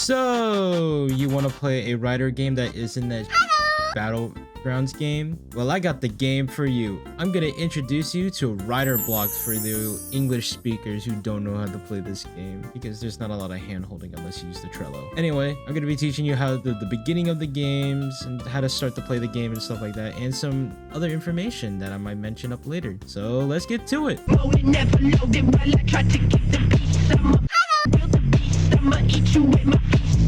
So, you want to play a Rider game that isn't that Battlegrounds game? Well, I got the game for you. I'm gonna introduce you to Rider Blox for the English speakers who don't know how to play this game, because there's not a lot of hand-holding unless you use the Trello. Anyway, I'm gonna be teaching you how the beginning of the games and how to start to play the game and stuff like that, and some other information that I might mention up later. So let's get to it.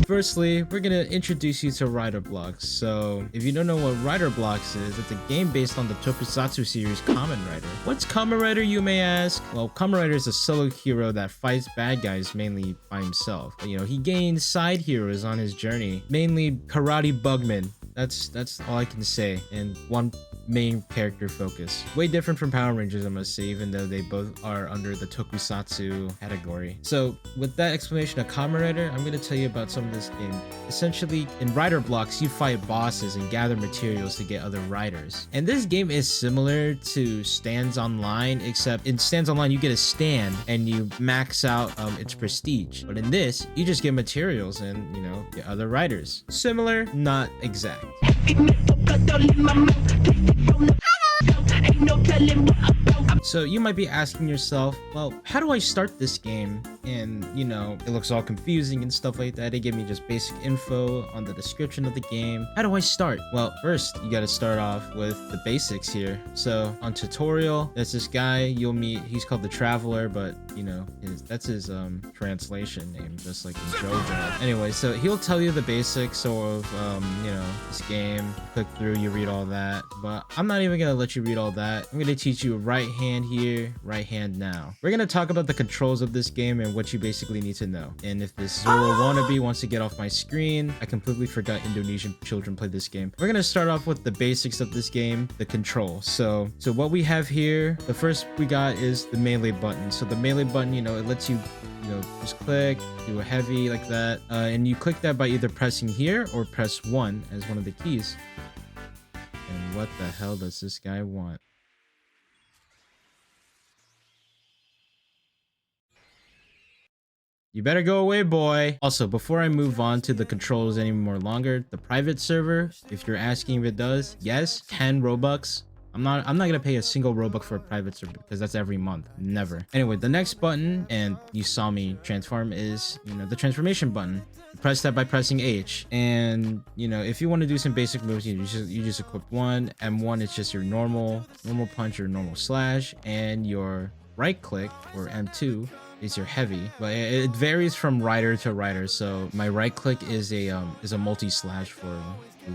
Firstly, we're gonna introduce you to Rider Blox. So, if you don't know what Rider Blox is, it's a game based on the Tokusatsu series Kamen Rider. What's Kamen Rider, you may ask? Well, Kamen Rider is a solo hero that fights bad guys mainly by himself. You know, he gains side heroes on his journey, mainly karate bugmen. That's all I can say, and one main character focus. Way different from Power Rangers, I must say, even though they both are under the Tokusatsu category. So with that explanation of Kamen Rider, I'm going to tell you about some of this game. Essentially, in Rider Blox, you fight bosses and gather materials to get other riders. And this game is similar to Stands Online, except in Stands Online, you get a stand and you max out its prestige. But in this, you just get materials and, you know, get other riders. Similar, not exact. So you might be asking yourself, well, how do I start this game? And, you know, it looks all confusing and stuff like that. They give me just basic info on the description of the game. How do I start? Well, first, you got to start off with the basics here. So on tutorial, there's this guy you'll meet. He's called the Traveler, but, you know, that's his translation name, just like in JoJo. Anyway, so he'll tell you the basics of, you know, this game. Click through, you read all that. But I'm not even going to let you read all that. I'm going to teach you right hand here, right hand now. We're going to talk about the controls of this game and what you basically need to know. And if this Zoro wannabe wants to get off my screen, I completely forgot Indonesian children play this game. We're going to start off with the basics of this game, the control. So what we have here, the first we got is the melee button. So the melee button, you know, it lets you just click, do a heavy like that. And you click that by either pressing here or press 1 as one of the keys. And what the hell does this guy want? You better go away, boy. Also, before I move on to the controls any more longer, the private server, if you're asking if it does, yes, 10 Robux. I'm not gonna pay a single Robux for a private server because that's every month. Never. Anyway, the next button, and you saw me transform, is, you know, the transformation button. You press that by pressing H, and, you know, if you want to do some basic moves, you just equip one. M1 is just your normal punch or normal slash, and your right click or M2 is your heavy, but it varies from rider to rider. So my right click is a multi-slash for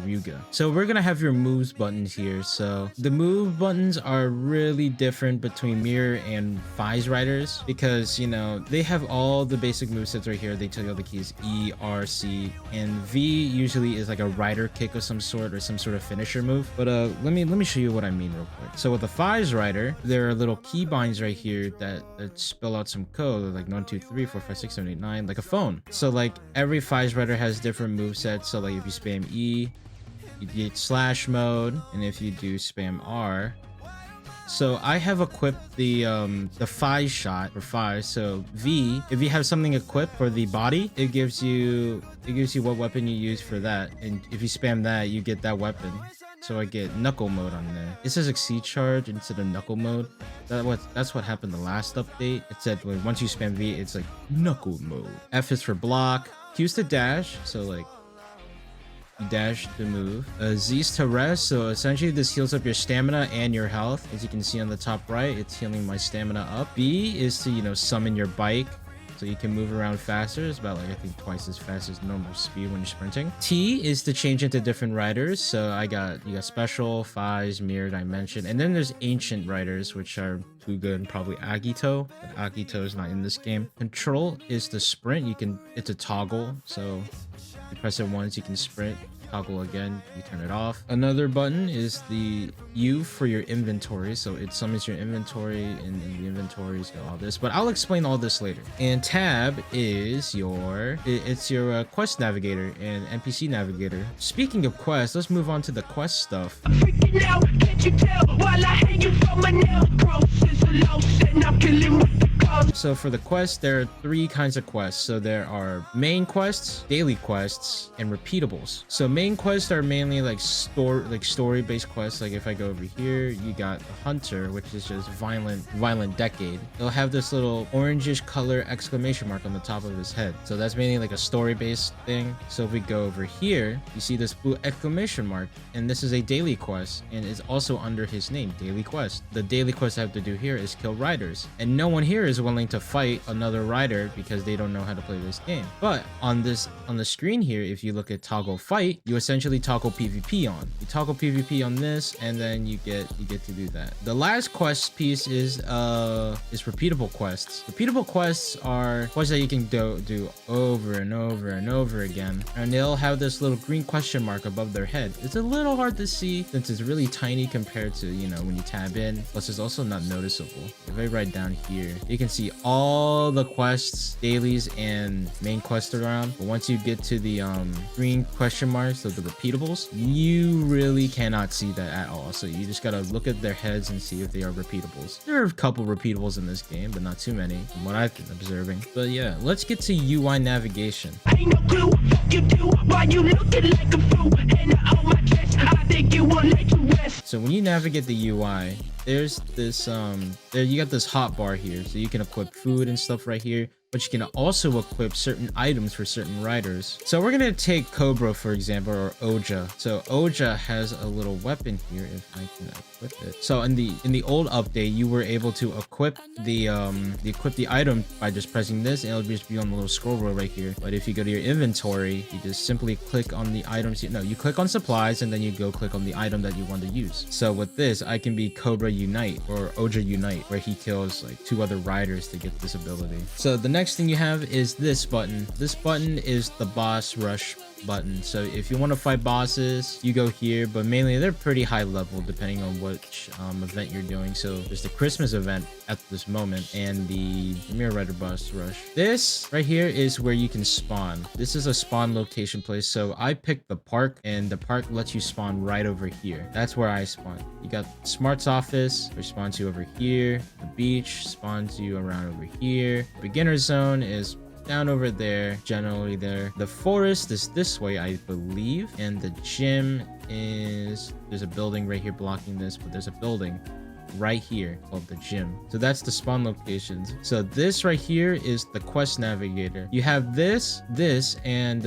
Ryuga. So we're gonna have your moves buttons here. So the move buttons are really different between Mirror and Fai's riders, because, you know, they have all the basic movesets right here. They tell you all the keys: E, R, C, and V usually is like a rider kick of some sort or some sort of finisher move. But let me show you what I mean real quick. So with the Fai's rider, there are little keybinds right here that spell out some code, like 1, 2, 3, 4, 5, 6, 7, 8, 9, like a phone. So like every Fai's rider has different movesets. So like if you spam E, you get slash mode, and if you do spam R. So I have equipped the Fai shot for Fai. So V, if you have something equipped for the body, it gives you what weapon you use for that, and if you spam that, you get that weapon. So I get knuckle mode on there. It says Exceed Charge instead of knuckle mode. That's what happened the last update. It said once you spam V, it's like knuckle mode. F is for block. Q is to dash. So like you dash to move. Z is to rest. So essentially this heals up your stamina and your health. As you can see on the top right, it's healing my stamina up. B is to, you know, summon your bike, so you can move around faster. It's about like, I think, twice as fast as normal speed when you're sprinting. T is to change into different riders. So you got special, Fai's, Mirrored, I mentioned. And then there's ancient riders, which are Fuga and probably Agito. But Agito is not in this game. Control is the sprint. It's a toggle. So you press it once, you can sprint. Toggle again, you turn it off. Another button is the U for your inventory. So it summons your inventory, and in the inventory's got all this, but I'll explain all this later. And tab is your quest navigator and NPC navigator. Speaking of quests, let's move on to the quest stuff. So for the quests, there are 3 kinds of quests. So there are main quests, daily quests, and repeatables. So main quests are mainly like story-based quests. Like if I go over here, you got the hunter, which is just violent decade. They'll have this little orangish color exclamation mark on the top of his head. So that's mainly like a story-based thing. So if we go over here, you see this blue exclamation mark, and this is a daily quest, and it's also under his name, daily quest. The daily quest I have to do here is kill riders, and no one here is willing to fight another rider because they don't know how to play this game. But on the screen here, if you look at toggle fight, you essentially toggle PvP on. You toggle PvP on this, and then you get to do that. The last quest piece is repeatable quests. Repeatable quests are quests that you can do over and over and over again, and they'll have this little green question mark above their head. It's a little hard to see since it's really tiny compared to, you know, when you tab in. Plus it's also not noticeable. If I write down here, you can see all the quests, dailies, and main quests around. But once you get to the green question marks of the repeatables, you really cannot see that at all. So you just gotta look at their heads and see if they are repeatables. There are a couple repeatables in this game, but not too many from what I've been observing. But yeah, let's get to UI navigation. Ain't no clue what you do, why you looking like a fool, and on my chest, I think you will let you rest. So when you navigate the UI, there's this you got this hot bar here, so you can equip food and stuff right here, but you can also equip certain items for certain riders. So we're gonna take Cobra for example, or Oja. So Oja has a little weapon here, if I can equip it. So in the old update, you were able to equip the item by just pressing this, and it'll just be on the little scroll wheel right here. But if you go to your inventory, you just simply click on the items. No, you click on supplies, and then you go click on the item that you want to use. So with this, I can be Cobra Unite or Oja Unite, where he kills like 2 other riders to get this ability. So the next thing you have is this button. This button is the boss rush button. So if you want to fight bosses, you go here, but mainly they're pretty high level depending on which event you're doing. So there's the Christmas event at this moment and the Mirror Rider boss rush. This right here is where you can spawn. This is a spawn location place. So I picked the park, and the park lets you spawn right over here. That's where I spawn. You got Smart's office, which spawns you over here. The beach spawns you around over here. Beginner zone is down over there, generally there. The forest is this way, I believe, and the gym is, there's a building right here blocking this, but there's a building right here called the gym. So that's the spawn locations. So this right here is the quest navigator. You have this, and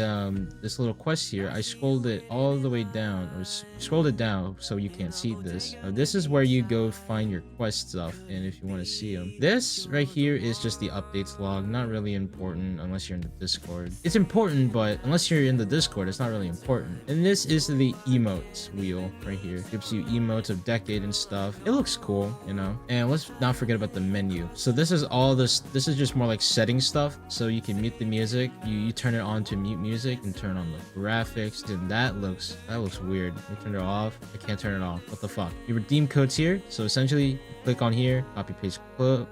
this little quest here. I scrolled it all the way down, or scrolled it down so you can't see this. This is where you go find your quest stuff, and if you want to see them. This right here is just the updates log. Not really important unless you're in the Discord. It's important, but unless you're in the Discord, it's not really important. And this is the emotes wheel right here. Gives you emotes of decade and stuff. It looks cool, you know. And let's not forget about the menu. So this is all this is just more like setting stuff. So you can mute the music, you turn it on to mute music, and turn on the graphics, and that looks weird. Let me turn it off. I can't turn it off. What the fuck? You redeem codes here. So essentially click on here, copy paste code,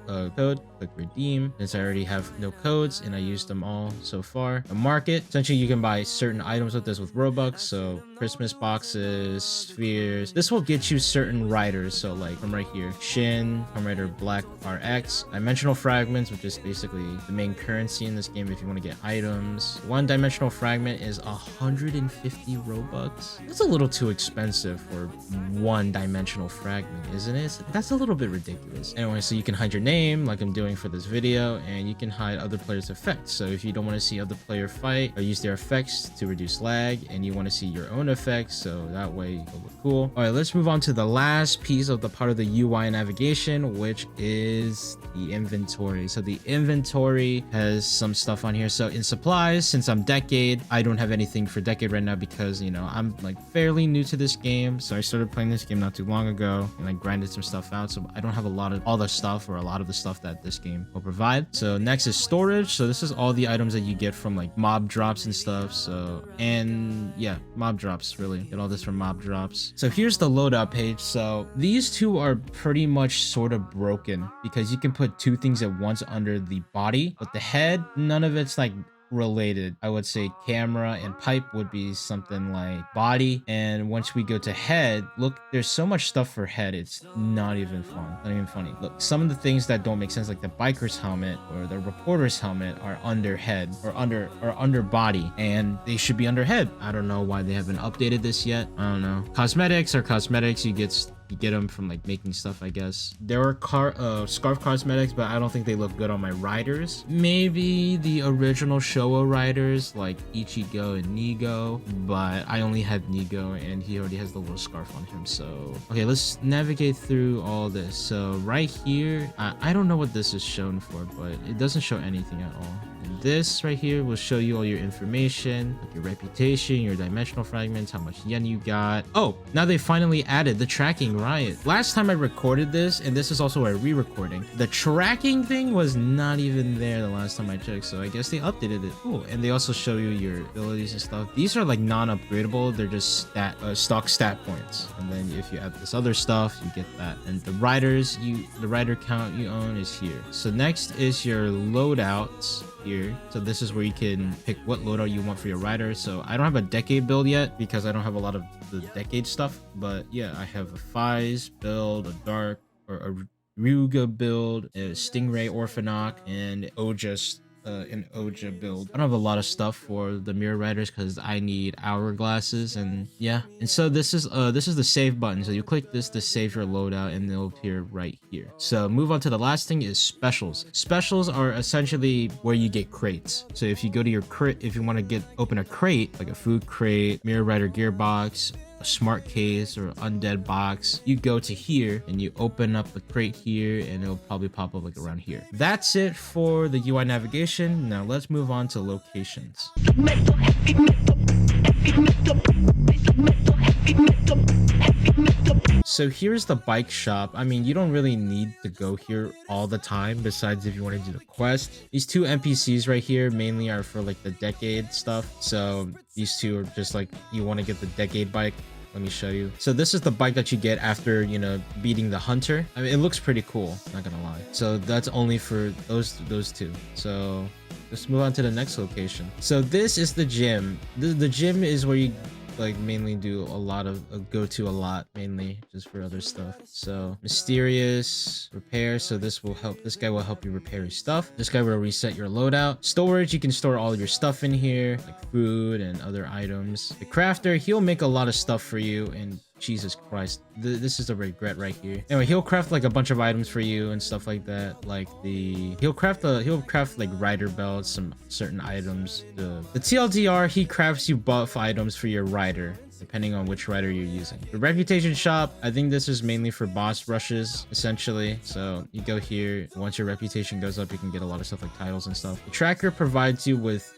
click redeem. Since I already have no codes and I used them all so far. A market, essentially you can buy certain items with this with Robux. So Christmas boxes, spheres. This will get you certain riders. So like from right here, Shin, Kamen Rider Black RX, dimensional fragments, which is basically the main currency in this game if you want to get items. One dimensional fragment is 150 Robux. That's a little too expensive for one dimensional fragment, isn't it? That's a little bit ridiculous. Anyway, so you can hide your name like I'm doing for this video, and you can hide other players' effects. So if you don't want to see other player fight or use their effects to reduce lag, and you want to see your own effects, so that way it'll look cool. All right, let's move on to the last piece of the part of the UI navigation, which is the inventory. So the inventory has some stuff on here. So in supplies, since I'm Decade, I don't have anything for Decade right now because, you know, I'm like fairly new to this game. So I started playing this game not too long ago, and I grinded some stuff out. So I don't have a lot of all the stuff, or a lot of the stuff that this game will provide. So next is storage. So this is all the items that you get from like mob drops and stuff. So, and yeah, mob drops, really get all this from mob drops. So here's the loadout page. So these two are pretty much sort of broken because you can put 2 things at once under the body, but the head, none of it's like related. I would say camera and pipe would be something like body. And once we go to head, look, there's so much stuff for head. It's not even fun. Not even funny. Look, some of the things that don't make sense, like the biker's helmet or the reporter's helmet, are under head or under body, and they should be under head. I don't know why they haven't updated this yet. I don't know. Cosmetics are cosmetics. You get them from like making stuff, I guess. There are scarf cosmetics, but I don't think they look good on my riders. Maybe the original Showa riders like Ichigo and Nigo, but I only had Nigo and he already has the little scarf on him. So okay, let's navigate through all this. So right here, I don't know what this is shown for, but it doesn't show anything at all. And this right here will show you all your information, like your reputation, your dimensional fragments, how much yen you got. Oh, now they finally added the tracking riot. Last time I recorded this, and this is also a re-recording, the tracking thing was not even there the last time I checked, so I guess they updated it. Cool. And they also show you your abilities and stuff. These are like non-upgradable. They're just stock stat points. And then if you add this other stuff, you get that. And the riders, the rider count you own is here. So next is your loadouts here. So this is where you can pick what loadout you want for your rider. So I don't have a decade build yet because I don't have a lot of the decade stuff, but yeah, I have a Fize build, a dark or a Ryuga build, a Stingray Orphanok, and Oja an Oja build. I don't have a lot of stuff for the mirror riders because I need hourglasses, and yeah. And so this is the save button. So you click this to save your loadout and they'll appear right here. So move on to the last thing is specials. Specials are essentially where you get crates. So if you go to your crate, if you want to open a crate, like a food crate, mirror rider gearbox, a smart case or undead box, you go to here and you open up the crate here and it'll probably pop up like around here. That's it for the UI navigation. Now let's move on to locations. So here's the bike shop. I mean, you don't really need to go here all the time besides if you want to do the quest. These two NPCs right here mainly are for like the decade stuff. So these two are just like, you want to get the decade bike. Let me show you. So this is the bike that you get after, you know, beating the hunter. I mean, it looks pretty cool, not gonna lie. So that's only for those two. So let's move on to the next location. So this is the gym. The gym is where you like mainly do a lot of go to a lot, mainly just for other stuff. So mysterious repair, so this guy will help you repair your stuff. This guy will reset your loadout. Storage, you can store all your stuff in here, like food and other items. The crafter, he'll make a lot of stuff for you, and Jesus Christ, this is a regret right here. Anyway, he'll craft like a bunch of items for you and stuff like that. Like he'll craft like rider belts, some certain items. The TLDR, he crafts you buff items for your rider, depending on which rider you're using. The reputation shop, I think this is mainly for boss rushes, essentially. So you go here, once your reputation goes up, you can get a lot of stuff like titles and stuff. The tracker provides you with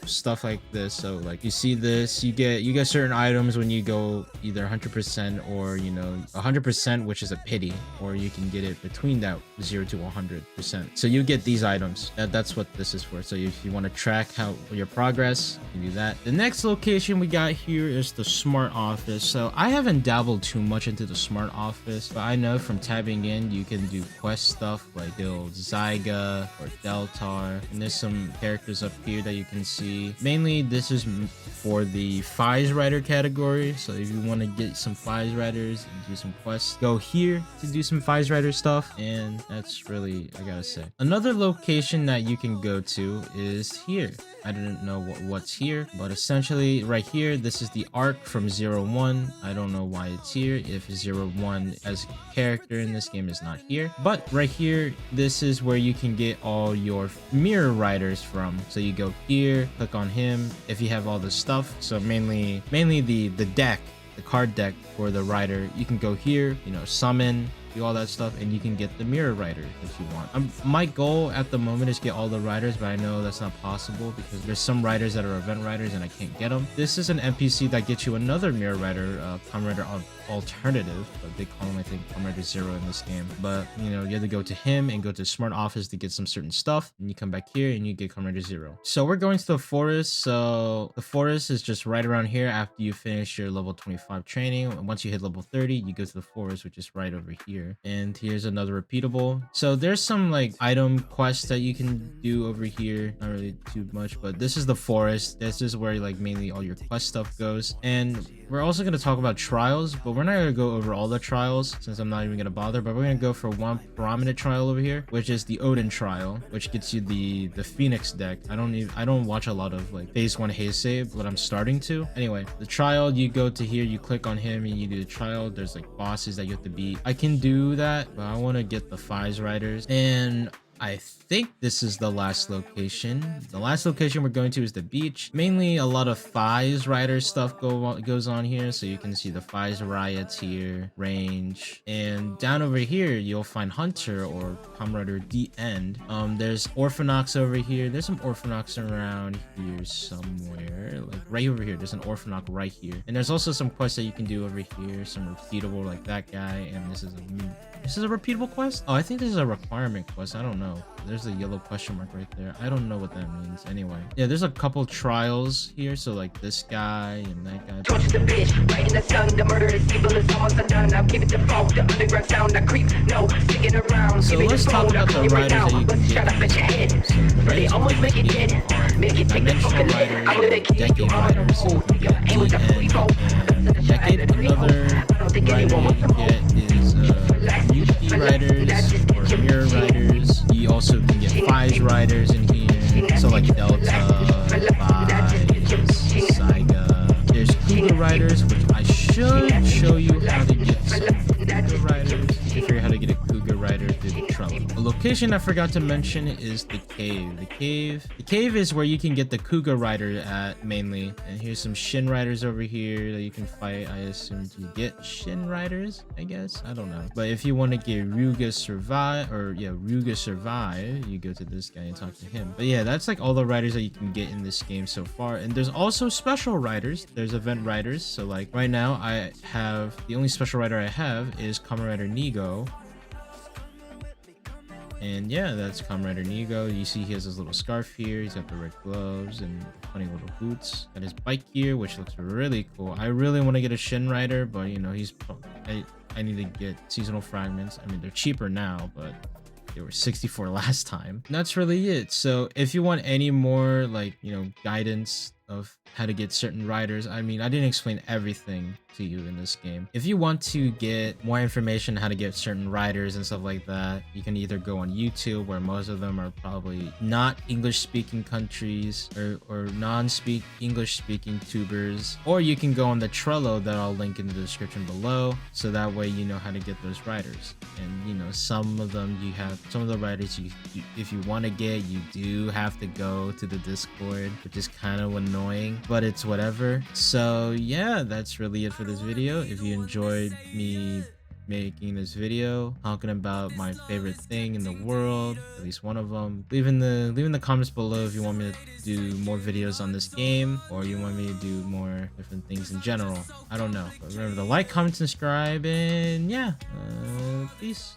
stuff like this. So like you see this, you get certain items when you go either 100% or, you know, 100%, which is a pity, or you can get it between that 0 to 100%. So you get these items. That's what this is for. So if you want to track your progress, you can do that. The next location we got here is the smart office. So I haven't dabbled too much into the smart office, but I know from tabbing in you can do quest stuff like build Zyga or Deltar, and there's some characters up here that you can see. Mainly this is for the Fize rider category. So if you want to get some Fize riders and do some quests, go here to do some Fize rider stuff. And that's really, I gotta say. Another location that you can go to is here. I didn't know what's here, but essentially right here, this is the arc from 01. I don't know why it's here if 01 as a character in this game is not here, but right here, this is where you can get all your mirror riders from. So you go here, click on him if you have all this stuff. So mainly the deck, the card deck for the rider. You can go here, you know, summon, do all that stuff, and you can get the mirror rider if you want. My goal at the moment is get all the riders, but I know that's not possible because there's some riders that are event riders and I can't get them. This is an NPC that gets you another mirror rider, Kamen Rider Alternative, but they call him, I think, Kamen Rider Zero in this game. But you know, you have to go to him and go to smart office to get some certain stuff, and you come back here and you get Kamen Rider Zero. So we're going to the forest. So the forest is just right around here after you finish your level 25 training. And once you hit level 30, you go to the forest, which is right over here. here. And here's another repeatable. So there's some like item quests that you can do over here. Not really too much, but this is the forest. This is where like mainly all your quest stuff goes. And we're also going to talk about trials, but we're not going to go over all the trials since I'm not even going to bother, but we're going to go for one prominent trial over here, which is the Odin trial, which gets you the Phoenix deck. I don't watch a lot of like phase 1 haze save, but I'm starting to. Anyway, the trial, you go to here, you click on him and you do the trial. There's like bosses that you have to beat. I can do that, but I want to get the Fies Riders, and I think this is the last location. The last location we're going to is the beach. Mainly a lot of Fies Rider stuff goes on here. So you can see the Fies Riots here, range. And down over here, you'll find Hunter or Kamen Rider The End. There's Orphanox over here. There's some Orphanox around here somewhere. Like right over here, there's an Orphanox right here. And there's also some quests that you can do over here. Some repeatable like that guy. And this is a repeatable quest? Oh, I think this is a requirement quest. I don't know. There's a yellow question mark right there. I don't know what that means. Anyway, yeah, there's a couple trials here. So like this guy and that guy. Torch the bitch, right in the sun. The murder is evil is almost undone. I'll give it the fault. The underground sound. I creep. No, sticking around. So let's talk about the riders that you can get. Shut up at your head. So the riders almost make it dead. Make it take the fucking head. I will make it decade riders. So you can get decade. Another rider you can get is UP riders or mirror riders. You also can get Fies Riders in here. So like Delta, Fies, Saiga. There's Cougar Riders, which I should show you how to get some Cougar Riders. If you're how to get a Cougar Rider through the Trello. A location I forgot to mention is the cave. The cave is where you can get the Cougar Rider at mainly. And here's some Shin Riders over here that you can fight. I assume to get Shin Riders, I guess. I don't know. But if you want to get Ruga Survive, you go to this guy and talk to him. But yeah, that's like all the riders that you can get in this game so far. And there's also special riders. There's event riders. So like right now I have the only special rider I have is Kamen Rider Nigo. And yeah, that's Kamen Rider Nigo. You see he has his little scarf here. He's got the red gloves and funny little boots. Got his bike here, which looks really cool. I really want to get a Shin Rider, but you know, I need to get seasonal fragments. I mean, they're cheaper now, but they were 64 last time. And that's really it. So if you want any more like, you know, guidance of how to get certain riders, I mean, I didn't explain everything to you in this game. If you want to get more information how to get certain riders and stuff like that, you can either go on YouTube, where most of them are probably not English speaking countries or non-speak English speaking tubers, or you can go on the Trello that I'll link in the description below, so that way you know how to get those riders. And you know, some of the riders if you want to get, you do have to go to the Discord, which is kind of annoying, but it's whatever. So yeah, that's really it for this video. If you enjoyed me making this video talking about my favorite thing in the world, at least one of them, leave in the comments below if you want me to do more videos on this game, or you want me to do more different things in general. I don't know, but remember to like, comment, subscribe, and yeah, peace.